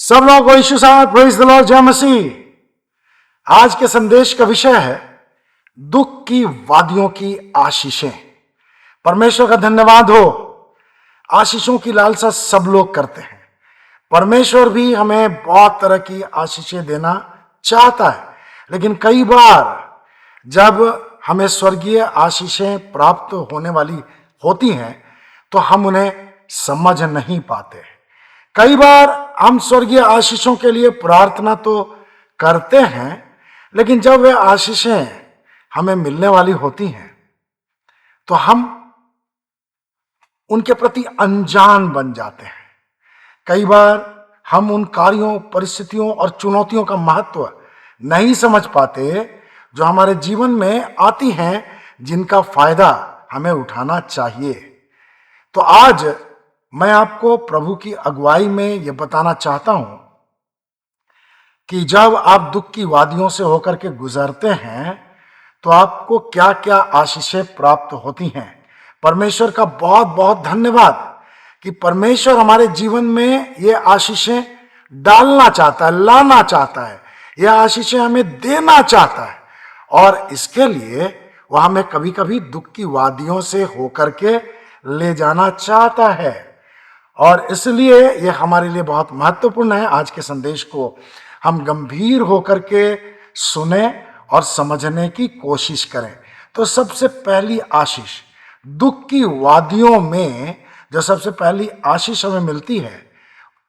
सब लोग को यीशु साथ प्रेज द लॉर्ड जय मसीह। आज के संदेश का विषय है दुख की वादियों की आशीषें। परमेश्वर का धन्यवाद हो। आशीषों की लालसा सब लोग करते हैं। परमेश्वर भी हमें बहुत तरह की आशीषें देना चाहता है, लेकिन कई बार जब हमें स्वर्गीय आशीषें प्राप्त होने वाली होती हैं तो हम उन्हें समझ नहीं पाते। कई बार हम स्वर्गीय आशीषों के लिए प्रार्थना तो करते हैं, लेकिन जब वे आशीषें हमें मिलने वाली होती हैं तो हम उनके प्रति अनजान बन जाते हैं। कई बार हम उन कार्यों, परिस्थितियों और चुनौतियों का महत्व नहीं समझ पाते जो हमारे जीवन में आती हैं, जिनका फायदा हमें उठाना चाहिए। तो आज मैं आपको प्रभु की अगुवाई में यह बताना चाहता हूं कि जब आप दुख की वादियों से होकर के गुजरते हैं तो आपको क्या क्या आशीषें प्राप्त होती हैं। परमेश्वर का बहुत बहुत धन्यवाद कि परमेश्वर हमारे जीवन में ये आशीषें डालना चाहता है, लाना चाहता है, यह आशीषें हमें देना चाहता है, और इसके लिए वह हमें कभी कभी दुख की वादियों से होकर के ले जाना चाहता है। और इसलिए यह हमारे लिए बहुत महत्वपूर्ण है। आज के संदेश को हम गंभीर होकर के सुने और समझने की कोशिश करें। तो सबसे पहली आशीष, दुख की वादियों में जो सबसे पहली आशीष हमें मिलती है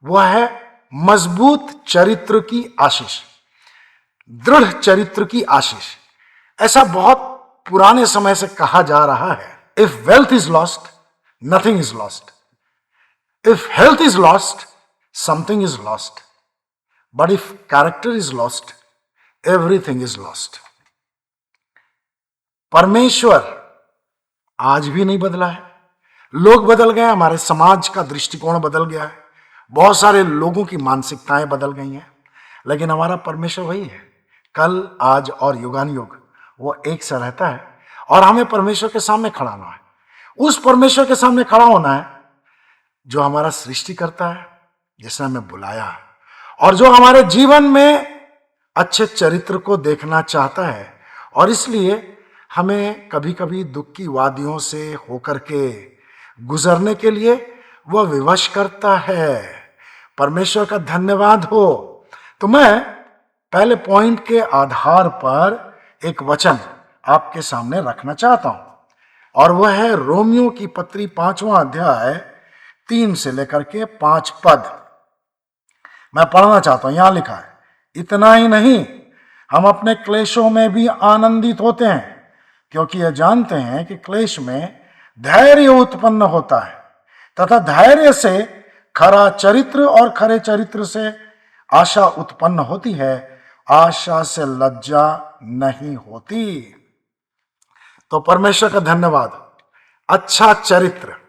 वह है मजबूत चरित्र की आशीष, दृढ़ चरित्र की आशीष। ऐसा बहुत पुराने समय से कहा जा रहा है, if wealth is lost nothing is lost, if health is lost, something is lost. But if character is lost, everything is lost. परमेश्वर आज भी नहीं बदला है। लोग बदल गए, हमारे समाज का दृष्टिकोण बदल गया है, बहुत सारे लोगों की मानसिकताएं बदल गई हैं, लेकिन हमारा परमेश्वर वही है, कल, आज और युगानुयुग वो एक सा रहता है। और हमें परमेश्वर के सामने खड़ा होना है। उस परमेश्वर के सामने खड़ा होना है जो हमारा सृष्टि करता है, जिसने हमें बुलाया, और जो हमारे जीवन में अच्छे चरित्र को देखना चाहता है। और इसलिए हमें कभी कभी दुख की वादियों से होकर के गुजरने के लिए वह विवश करता है। परमेश्वर का धन्यवाद हो। तो मैं पहले पॉइंट के आधार पर एक वचन आपके सामने रखना चाहता हूं, और वह है रोमियो की पत्री 5वां अध्याय 3 से लेकर के 5 पद। मैं पढ़ना चाहता हूं। यहां लिखा है, इतना ही नहीं, हम अपने क्लेशों में भी आनंदित होते हैं, क्योंकि यह जानते हैं कि क्लेश में धैर्य उत्पन्न होता है, तथा धैर्य से खरा चरित्र, और खरे चरित्र से आशा उत्पन्न होती है, आशा से लज्जा नहीं होती। तो परमेश्वर का धन्यवाद। अच्छा चरित्र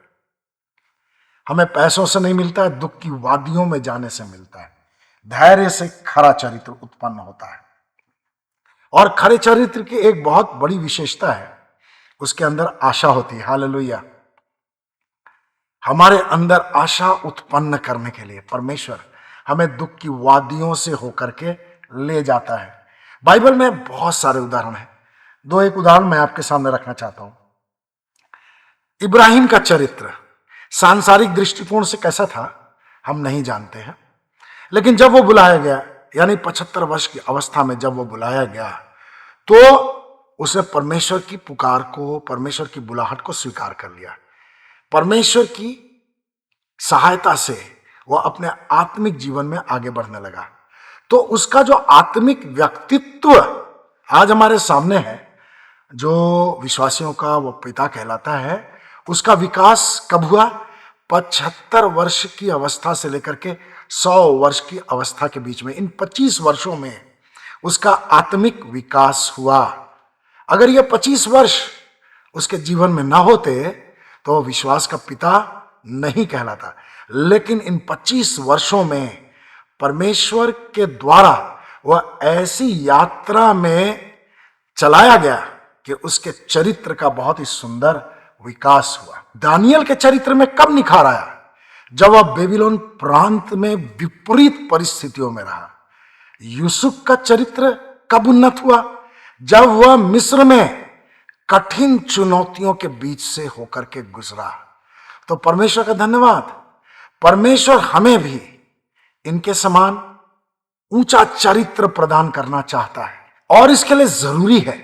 हमें पैसों से नहीं मिलता है, दुख की वादियों में जाने से मिलता है। धैर्य से खरा चरित्र उत्पन्न होता है। और खरे चरित्र की एक बहुत बड़ी विशेषता है, उसके अंदर आशा होती है। हालेलुया। हमारे अंदर आशा उत्पन्न करने के लिए परमेश्वर हमें दुख की वादियों से होकर के ले जाता है। बाइबल में बहुत सारे उदाहरण हैं। दो एक उदाहरण मैं आपके सामने रखना चाहता हूं। इब्राहिम का चरित्र सांसारिक दृष्टिकोण से कैसा था हम नहीं जानते हैं, लेकिन जब वो बुलाया गया, यानी 75 वर्ष की अवस्था में जब वो बुलाया गया, तो उसने परमेश्वर की पुकार को, परमेश्वर की बुलाहट को स्वीकार कर लिया। परमेश्वर की सहायता से वह अपने आत्मिक जीवन में आगे बढ़ने लगा। तो उसका जो आत्मिक व्यक्तित्व आज हमारे सामने है, जो विश्वासियों का वो पिता कहलाता है, उसका विकास कब हुआ? 75 वर्ष की अवस्था से लेकर के 100 वर्ष की अवस्था के बीच में, इन 25 वर्षों में उसका आत्मिक विकास हुआ। अगर ये 25 वर्ष उसके जीवन में ना होते तो विश्वास का पिता नहीं कहलाता। लेकिन इन 25 वर्षों में परमेश्वर के द्वारा वह ऐसी यात्रा में चलाया गया कि उसके चरित्र का बहुत ही सुंदर विकास हुआ। दानियल के चरित्र में कब निखार आया? जब वह बेबीलोन प्रांत में विपरीत परिस्थितियों में रहा। यूसुफ का चरित्र कब उन्नत हुआ? जब वह मिस्र में कठिन चुनौतियों के बीच से होकर के गुजरा। तो परमेश्वर का धन्यवाद, परमेश्वर हमें भी इनके समान ऊंचा चरित्र प्रदान करना चाहता है, और इसके लिए जरूरी है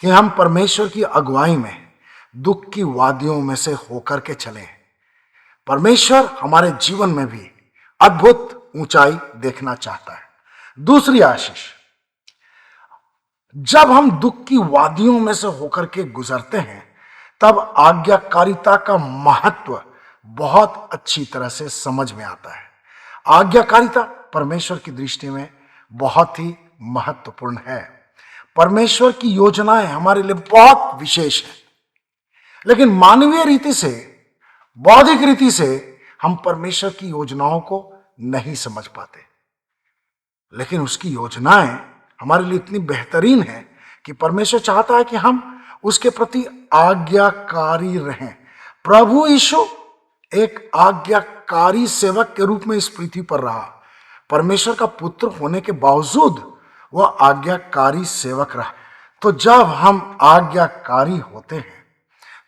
कि हम परमेश्वर की अगुवाई में दुख की वादियों में से होकर के चलें। परमेश्वर हमारे जीवन में भी अद्भुत ऊंचाई देखना चाहता है। दूसरी आशीष, जब हम दुख की वादियों में से होकर के गुजरते हैं तब आज्ञाकारिता का महत्व बहुत अच्छी तरह से समझ में आता है। आज्ञाकारिता परमेश्वर की दृष्टि में बहुत ही महत्वपूर्ण है। परमेश्वर की योजनाएं हमारे लिए बहुत विशेष है, लेकिन मानवीय रीति से, बौद्धिक रीति से हम परमेश्वर की योजनाओं को नहीं समझ पाते। लेकिन उसकी योजनाएं हमारे लिए इतनी बेहतरीन है कि परमेश्वर चाहता है कि हम उसके प्रति आज्ञाकारी रहें। प्रभु यीशु एक आज्ञाकारी सेवक के रूप में इस पृथ्वी पर रहा। परमेश्वर का पुत्र होने के बावजूद वह आज्ञाकारी सेवक रहा। तो जब हम आज्ञाकारी होते हैं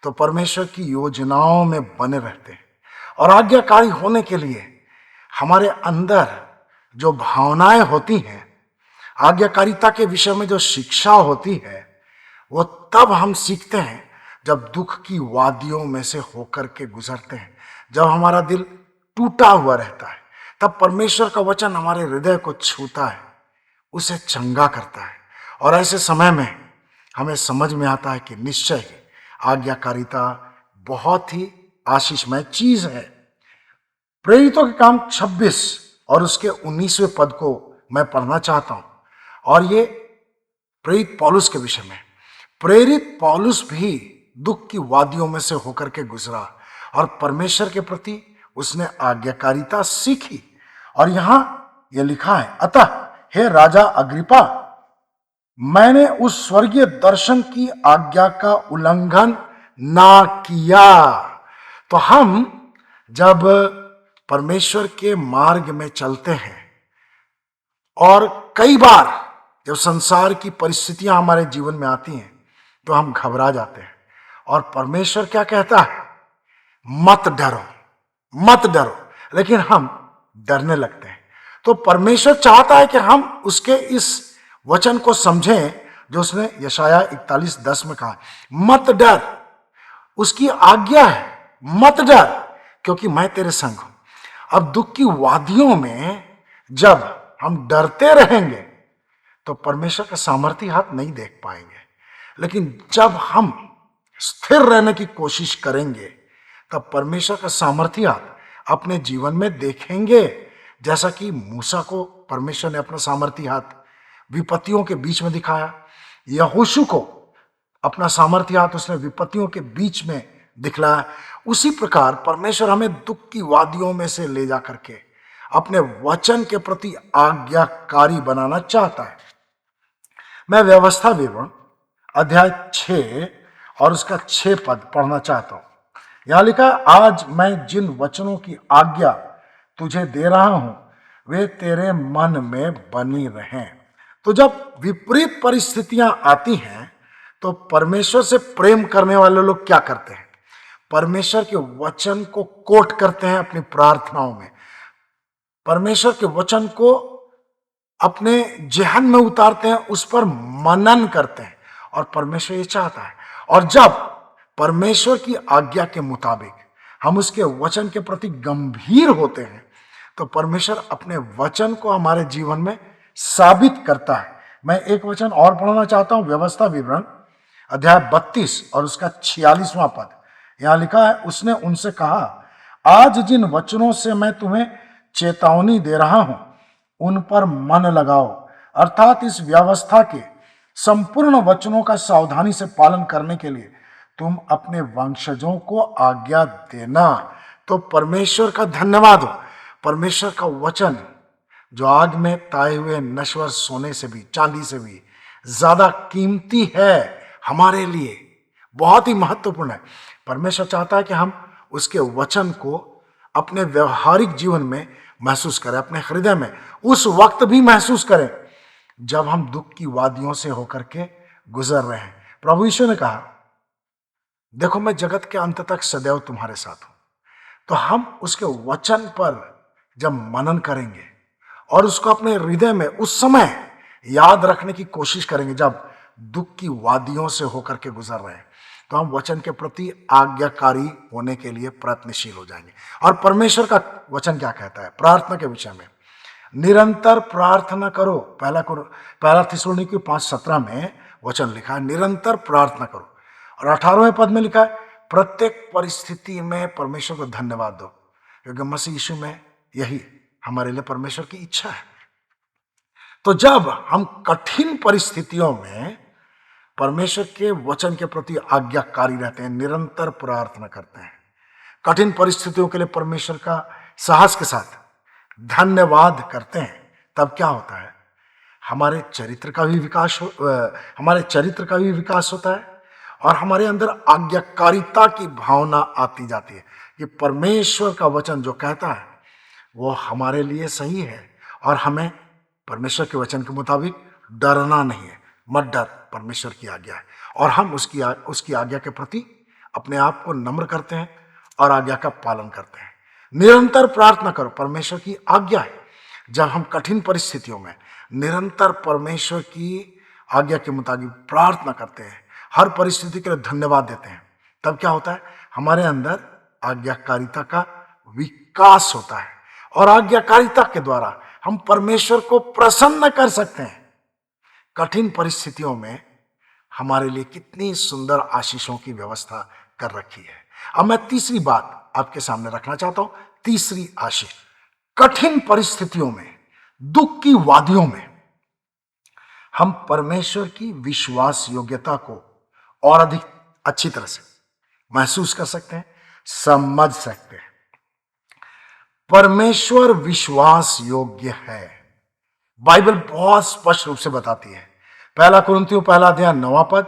तो परमेश्वर की योजनाओं में बने रहते हैं, और आज्ञाकारी होने के लिए हमारे अंदर जो भावनाएं होती हैं, आज्ञाकारिता के विषय में जो शिक्षा होती है, वो तब हम सीखते हैं जब दुख की वादियों में से होकर के गुजरते हैं। जब हमारा दिल टूटा हुआ रहता है तब परमेश्वर का वचन हमारे हृदय को छूता है, उसे चंगा करता है, और ऐसे समय में हमें समझ में आता है कि निश्चय ही आज्ञाकारिता बहुत ही आशीषमय चीज है। प्रेरितों के काम 26 और उसके 19वें पद को मैं पढ़ना चाहता हूं, और ये प्रेरित पौलुस के विषय में। प्रेरित पौलुस भी दुख की वादियों में से होकर के गुजरा और परमेश्वर के प्रति उसने आज्ञाकारिता सीखी। और यहां यह लिखा है, अतः हे राजा अग्रिपा, मैंने उस स्वर्गीय दर्शन की आज्ञा का उल्लंघन ना किया। तो हम जब परमेश्वर के मार्ग में चलते हैं और कई बार जब संसार की परिस्थितियां हमारे जीवन में आती हैं तो हम घबरा जाते हैं, और परमेश्वर क्या कहता है? मत डरो, मत डरो, लेकिन हम डरने लगते हैं। तो परमेश्वर चाहता है कि हम उसके इस वचन को समझें जो उसने यशाया 41:10 में कहा, मत डर, उसकी आज्ञा है, मत डर क्योंकि मैं तेरे संग हूं। अब दुख की वादियों में जब हम डरते रहेंगे तो परमेश्वर का सामर्थ्य हाथ नहीं देख पाएंगे, लेकिन जब हम स्थिर रहने की कोशिश करेंगे तब परमेश्वर का सामर्थ्य हाथ अपने जीवन में देखेंगे। जैसा कि मूसा को परमेश्वर ने अपना सामर्थ्य हाथ विपत्तियों के बीच में दिखाया, यहोशू को अपना सामर्थ्य हाथ उसने विपत्तियों के बीच में दिखलाया, उसी प्रकार परमेश्वर हमें दुख की वादियों में से ले जा करके अपने वचन के प्रति आज्ञाकारी बनाना चाहता है। मैं व्यवस्था विवरण अध्याय 6 और उसका 6 पद पढ़ना चाहता हूं। यहां लिखा, आज मैं जिन वचनों की आज्ञा तुझे दे रहा हूं वे तेरे मन में बनी रहें। तो जब विपरीत परिस्थितियां आती हैं तो परमेश्वर से प्रेम करने वाले लोग क्या करते हैं? परमेश्वर के वचन को कोट करते हैं अपनी प्रार्थनाओं में, परमेश्वर के वचन को अपने जेहन में उतारते हैं, उस पर मनन करते हैं, और परमेश्वर ये चाहता है। और जब परमेश्वर की आज्ञा के मुताबिक हम उसके वचन के प्रति गंभीर होते हैं तो परमेश्वर अपने वचन को हमारे जीवन में साबित करता है। मैं एक वचन और पढ़ना चाहता हूं, व्यवस्था विवरण अध्याय 32 और उसका 46वां पद। यहां लिखा है, उसने उनसे कहा, आज जिन वचनों से मैं तुम्हें चेतावनी दे रहा हूं उन पर मन लगाओ, अर्थात इस व्यवस्था के संपूर्ण वचनों का सावधानी से पालन करने के लिए तुम अपने वंशजों को आज्ञा देना। तो परमेश्वर का धन्यवाद हो, परमेश्वर का वचन जो आग में ताए हुए नश्वर सोने से भी, चांदी से भी ज्यादा कीमती है, हमारे लिए बहुत ही महत्वपूर्ण है। परमेश्वर चाहता है कि हम उसके वचन को अपने व्यवहारिक जीवन में महसूस करें, अपने हृदय में उस वक्त भी महसूस करें जब हम दुख की वादियों से होकर के गुजर रहे हैं। प्रभु यीशु ने कहा, देखो मैं जगत के अंत तक सदैव तुम्हारे साथ हूं। तो हम उसके वचन पर जब मनन करेंगे और उसको अपने हृदय में उस समय याद रखने की कोशिश करेंगे जब दुख की वादियों से होकर के गुजर रहे हैं, तो हम वचन के प्रति आज्ञाकारी होने के लिए प्रयत्नशील हो जाएंगे। और परमेश्वर का वचन क्या कहता है प्रार्थना के विषय में? निरंतर प्रार्थना करो। पहला थिस्सलुनीकी 5:17 में वचन लिखा है, निरंतर प्रार्थना करो। और 18वें पद में लिखा है, प्रत्येक परिस्थिति में परमेश्वर को धन्यवाद दो, क्योंकि मसीह यीशु में यही हमारे लिए परमेश्वर की इच्छा है। तो जब हम कठिन परिस्थितियों में परमेश्वर के वचन के प्रति आज्ञाकारी रहते हैं, निरंतर प्रार्थना करते हैं, कठिन परिस्थितियों के लिए परमेश्वर का साहस के साथ धन्यवाद करते हैं, तब क्या होता है? हमारे चरित्र का भी विकास होता है और हमारे अंदर आज्ञाकारिता की भावना आती जाती है कि परमेश्वर का वचन जो कहता है वो हमारे लिए सही है और हमें परमेश्वर के वचन के मुताबिक डरना नहीं है। मत डर, परमेश्वर की आज्ञा है। और हम उसकी आज्ञा के प्रति अपने आप को नम्र करते हैं और आज्ञा का पालन करते हैं। निरंतर प्रार्थना करो, परमेश्वर की आज्ञा है। जब हम कठिन परिस्थितियों में निरंतर परमेश्वर की आज्ञा के मुताबिक प्रार्थना करते हैं, हर परिस्थिति के लिए धन्यवाद देते हैं, तब क्या होता है? हमारे अंदर आज्ञाकारिता का विकास होता है और आज्ञाकारिता के द्वारा हम परमेश्वर को प्रसन्न कर सकते हैं। कठिन परिस्थितियों में हमारे लिए कितनी सुंदर आशीषों की व्यवस्था कर रखी है। अब मैं तीसरी बात आपके सामने रखना चाहता हूं, तीसरी आशीष। कठिन परिस्थितियों में, दुख की वादियों में हम परमेश्वर की विश्वास योग्यता को और अधिक अच्छी तरह से महसूस कर सकते हैं, समझ सकते हैं। परमेश्वर विश्वास योग्य है। बाइबल बहुत स्पष्ट रूप से बताती है। पहला कुरिन्थियों 1:9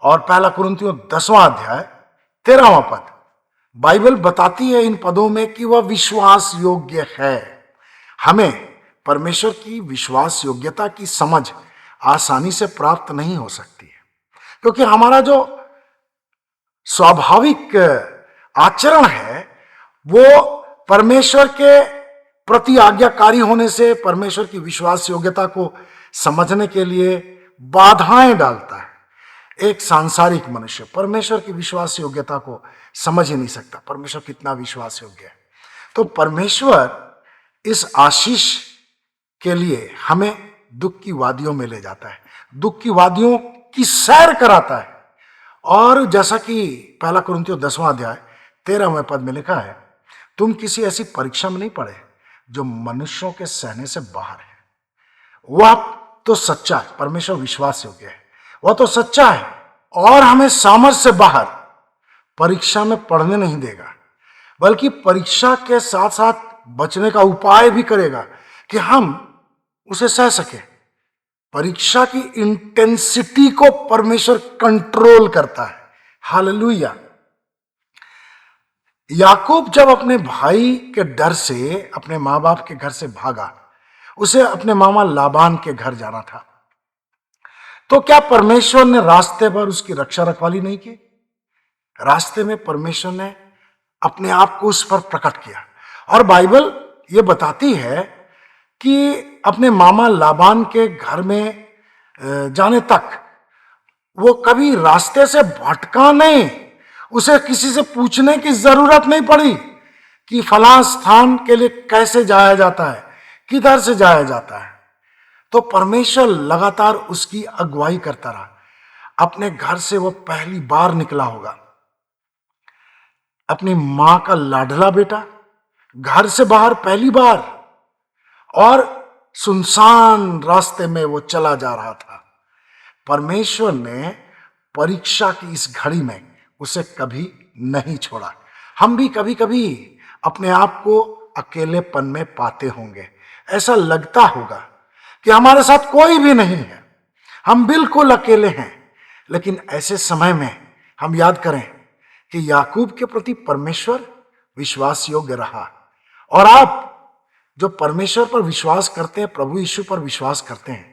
और पहला कुरिन्थियों 10:13 बाइबल बताती है इन पदों में कि वह विश्वास योग्य है। हमें परमेश्वर की विश्वास योग्यता की समझ आसानी से प्राप्त नहीं हो सकती है, क्योंकि हमारा जो स्वाभाविक आचरण है वो परमेश्वर के प्रति आज्ञाकारी होने से परमेश्वर की विश्वास योग्यता को समझने के लिए बाधाएं डालता है। एक सांसारिक मनुष्य परमेश्वर की विश्वास योग्यता को समझ ही नहीं सकता, परमेश्वर कितना विश्वास योग्य है। तो परमेश्वर इस आशीष के लिए हमें दुख की वादियों में ले जाता है, दुख की वादियों की सैर कराता है। और जैसा कि पहला कुरिन्थियों 10:13 में लिखा है, तुम किसी ऐसी परीक्षा में नहीं पड़े जो मनुष्यों के सहने से बाहर है। वह तो सच्चा है, परमेश्वर विश्वास योग्य है, वह तो सच्चा है और हमें सामर्थ्य से बाहर परीक्षा में पढ़ने नहीं देगा, बल्कि परीक्षा के साथ साथ बचने का उपाय भी करेगा कि हम उसे सह सके। परीक्षा की इंटेंसिटी को परमेश्वर कंट्रोल करता है। हालेलुया। याकूब जब अपने भाई के डर से अपने माँ बाप के घर से भागा, उसे अपने मामा लाबान के घर जाना था, तो क्या परमेश्वर ने रास्ते पर उसकी रक्षा रखवाली नहीं की? रास्ते में परमेश्वर ने अपने आप को उस पर प्रकट किया। और बाइबल ये बताती है कि अपने मामा लाबान के घर में जाने तक वो कभी रास्ते से भटका नहीं, उसे किसी से पूछने की जरूरत नहीं पड़ी कि फलां स्थान के लिए कैसे जाया जाता है, किधर से जाया जाता है। तो परमेश्वर लगातार उसकी अगुवाई करता रहा। अपने घर से वो पहली बार निकला होगा, अपनी मां का लाडला बेटा घर से बाहर पहली बार, और सुनसान रास्ते में वो चला जा रहा था। परमेश्वर ने परीक्षा की इस घड़ी में उसे कभी नहीं छोड़ा। हम भी कभी कभी अपने आप को अकेलेपन में पाते होंगे, ऐसा लगता होगा कि हमारे साथ कोई भी नहीं है, हम बिल्कुल अकेले हैं। लेकिन ऐसे समय में हम याद करें कि याकूब के प्रति परमेश्वर विश्वास योग्य रहा। और आप जो परमेश्वर पर विश्वास करते हैं, प्रभु यीशु पर विश्वास करते हैं,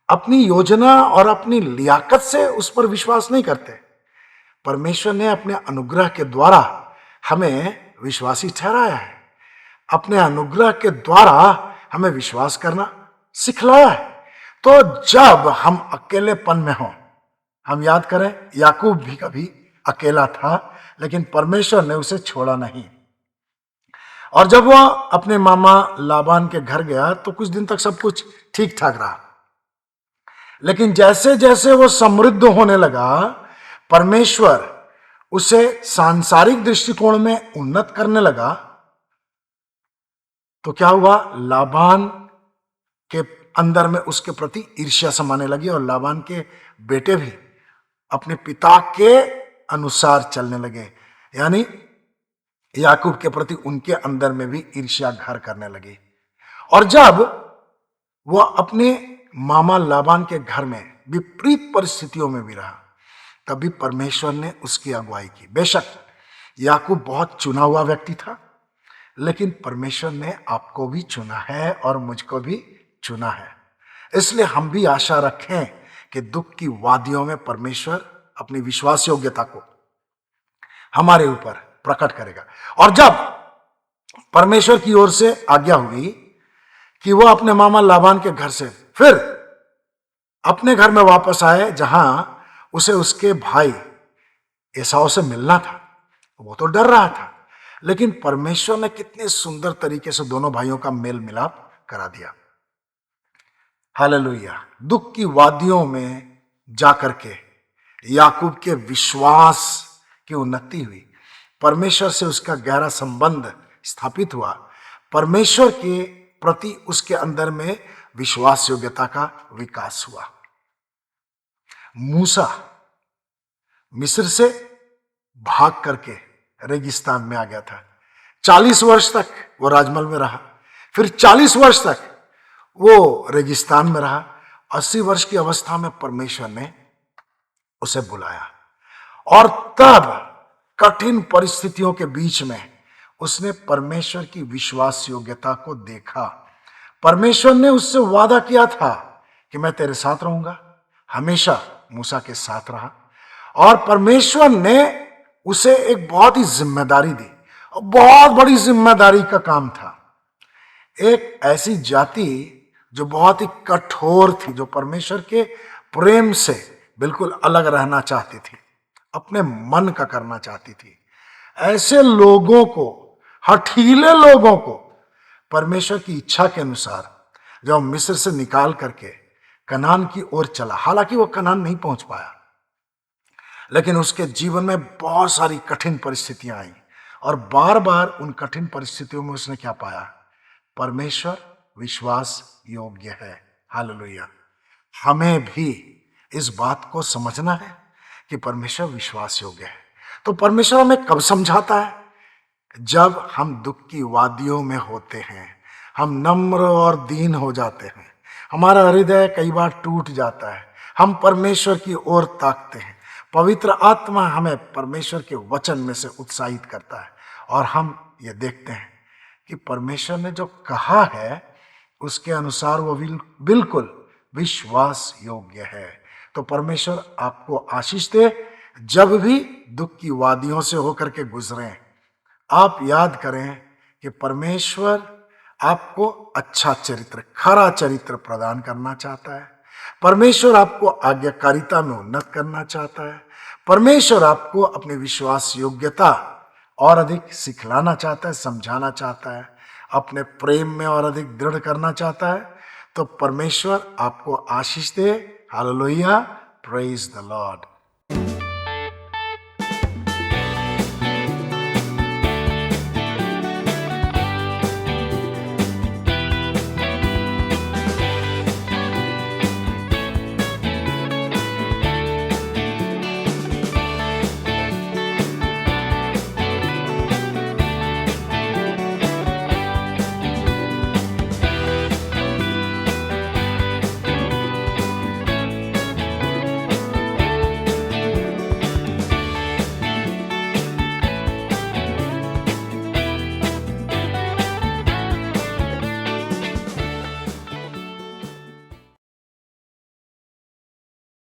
अपनी योजना और अपनी लियाकत से उस पर विश्वास नहीं करते। परमेश्वर ने अपने अनुग्रह के द्वारा हमें विश्वासी ठहराया है, अपने अनुग्रह के द्वारा हमें विश्वास करना सिखलाया है। तो जब हम अकेलेपन में हों, हम याद करें याकूब भी कभी अकेला था, लेकिन परमेश्वर ने उसे छोड़ा नहीं। और जब वह अपने मामा लाबान के घर गया तो कुछ दिन तक सब कुछ ठीक ठाक रहा, लेकिन जैसे जैसे वो समृद्ध होने लगा, परमेश्वर उसे सांसारिक दृष्टिकोण में उन्नत करने लगा। तो क्या हुआ, लाबान के अंदर में उसके प्रति ईर्ष्या समाने लगी और लाबान के बेटे भी अपने पिता के अनुसार चलने लगे, यानी याकूब के प्रति उनके अंदर में भी ईर्ष्या घर करने लगी। और जब वह अपने मामा लाबान के घर में विपरीत परिस्थितियों में भी रहा, तभी परमेश्वर ने उसकी अगुवाई की। बेशक याकूब बहुत चुना हुआ व्यक्ति था, लेकिन परमेश्वर ने आपको भी चुना है और मुझको भी चुना है। इसलिए हम भी आशा रखें कि दुख की वादियों में परमेश्वर अपनी विश्वास योग्यता को हमारे ऊपर प्रकट करेगा। और जब परमेश्वर की ओर से आज्ञा हुई कि वह अपने मामा लाबान के घर से फिर अपने घर में वापस आए, जहां उसे उसके भाई एसाव से मिलना था, वो तो डर रहा था, लेकिन परमेश्वर ने कितने सुंदर तरीके से दोनों भाइयों का मेल मिलाप करा दिया। हालेलुया। दुख की वादियों में जाकर के याकूब के विश्वास की उन्नति हुई, परमेश्वर से उसका गहरा संबंध स्थापित हुआ, परमेश्वर के प्रति उसके अंदर में विश्वास योग्यता का विकास हुआ। मूसा मिस्र से भाग करके रेगिस्तान में आ गया था। 40 वर्ष तक वो राजमहल में रहा, फिर 40 वर्ष तक वो रेगिस्तान में रहा। 80 वर्ष की अवस्था में परमेश्वर ने उसे बुलाया और तब कठिन परिस्थितियों के बीच में उसने परमेश्वर की विश्वास योग्यता को देखा। परमेश्वर ने उससे वादा किया था कि मैं तेरे साथ रहूंगा, हमेशा मूसा के साथ रहा। और परमेश्वर ने उसे एक बहुत ही जिम्मेदारी दी, और बहुत बड़ी जिम्मेदारी का काम था। एक ऐसी जाति जो बहुत ही कठोर थी, जो परमेश्वर के प्रेम से बिल्कुल अलग रहना चाहती थी, अपने मन का करना चाहती थी। ऐसे लोगों को, हठीले लोगों को परमेश्वर की इच्छा के अनुसार जब मिस्र से निकाल करके कनान की ओर चला, हालांकि वो कनान नहीं पहुंच पाया, लेकिन उसके जीवन में बहुत सारी कठिन परिस्थितियां आई और बार बार उन कठिन परिस्थितियों में उसने क्या पाया, परमेश्वर विश्वास योग्य है। हालेलुया। हमें भी इस बात को समझना है कि परमेश्वर विश्वास योग्य है। तो परमेश्वर हमें कब समझाता है? जब हम दुख की वादियों में होते हैं, हम नम्र और दीन हो जाते हैं, हमारा हृदय कई बार टूट जाता है, हम परमेश्वर की ओर ताकते हैं, पवित्र आत्मा हमें परमेश्वर के वचन में से उत्साहित करता है और हम ये देखते हैं कि परमेश्वर ने जो कहा है उसके अनुसार वो बिल्कुल विश्वास योग्य है। तो परमेश्वर आपको आशीष दे। जब भी दुख की वादियों से होकर के गुजरें, आप याद करें कि परमेश्वर आपको अच्छा चरित्र, खरा चरित्र प्रदान करना चाहता है। परमेश्वर आपको आज्ञाकारिता में उन्नत करना चाहता है। परमेश्वर आपको अपनी विश्वास योग्यता और अधिक सिखलाना चाहता है, समझाना चाहता है, अपने प्रेम में और अधिक दृढ़ करना चाहता है। तो परमेश्वर आपको आशीष दे। Hallelujah, praise the Lord.